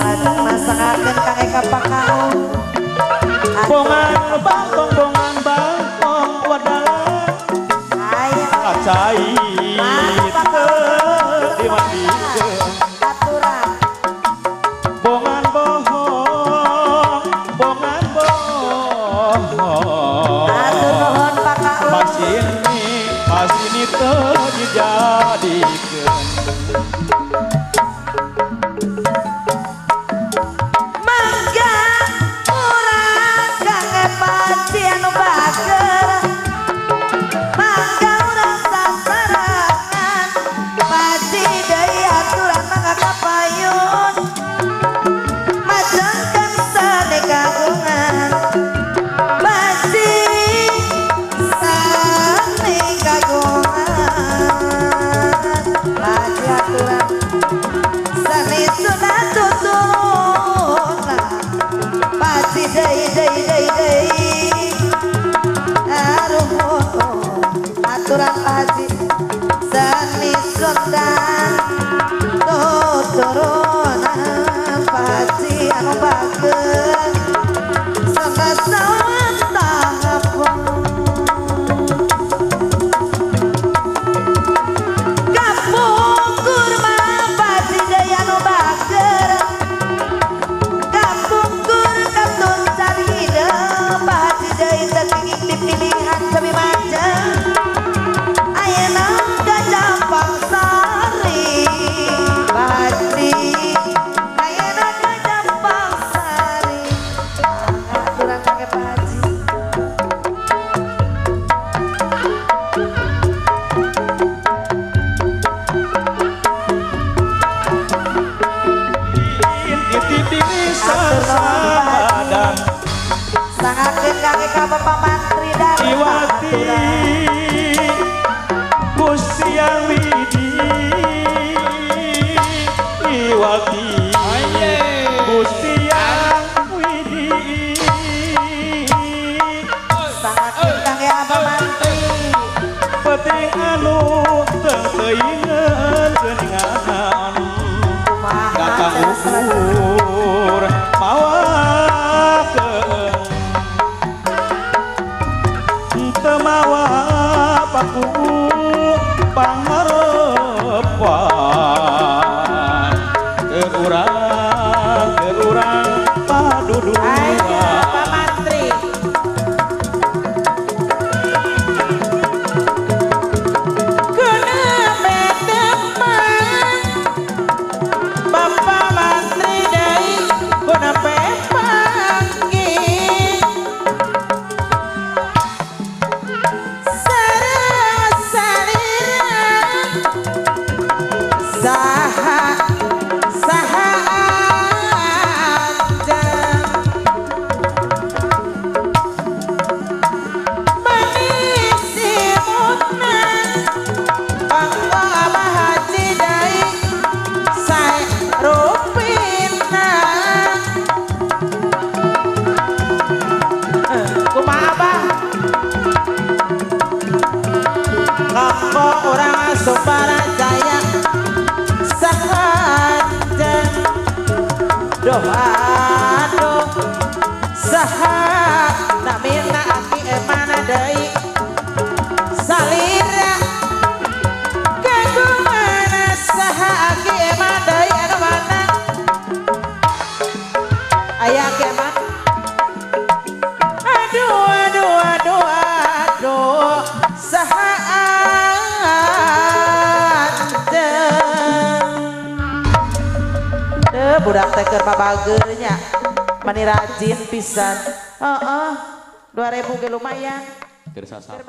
Salajeng masangaken Kang Eka Pakaung. Bongan bangkong wadalan Ayo acai dimandikeun aturan. bongan bohong Atur nuhun Pakaung. masini teu dijadikeun Mangga urang Kang Epaci anu bager. Mangga urang sasarangan Paci deui aturan mangga kapayun. Majengkeun sane kagungan Paci sane kagungan. Paci aturan sane sunat tutunan Paci deui aruhun aturan Paci sani sundan tuturunan Paci anu bageus sakasawan tahapun. Kapungkur mah Paci deui anu bager. Kapungkur katun cari hideung Paci deui teu kenging dipilihan sami macem. Ayeuna Gajampang Sari Paci, ayeuna Gajampang Sari. Aturan kangge Paci. titip diri sasabadan Sangakeun kangge ka Bapak Mantri dan Iwati Gustiang Widi Iwati Gustiang Widi sangakeun kangge Bapak Mantri. penting anu teu teuingeun geuningan Kumaha kakang cara selesai? ukur mawakeun teu mawa paku pangarepan ke urang paduduan Ayo Bapak Mantri. Kunabe teman Bapak Mantri deui kunabe panggih. Sareng salira saha aja manis imutna bangga Abah Haji deui sae rupina. Kumaha Abah? Nganggo urang Subarajaya sahajan aduh saha namina aki emana deui salira kagumana saha aki emana deui anu mana aya aki emana aduh saha budak teh keur pabageurnya mani rajin pisan. 2000 ge lumayan. keur sasapu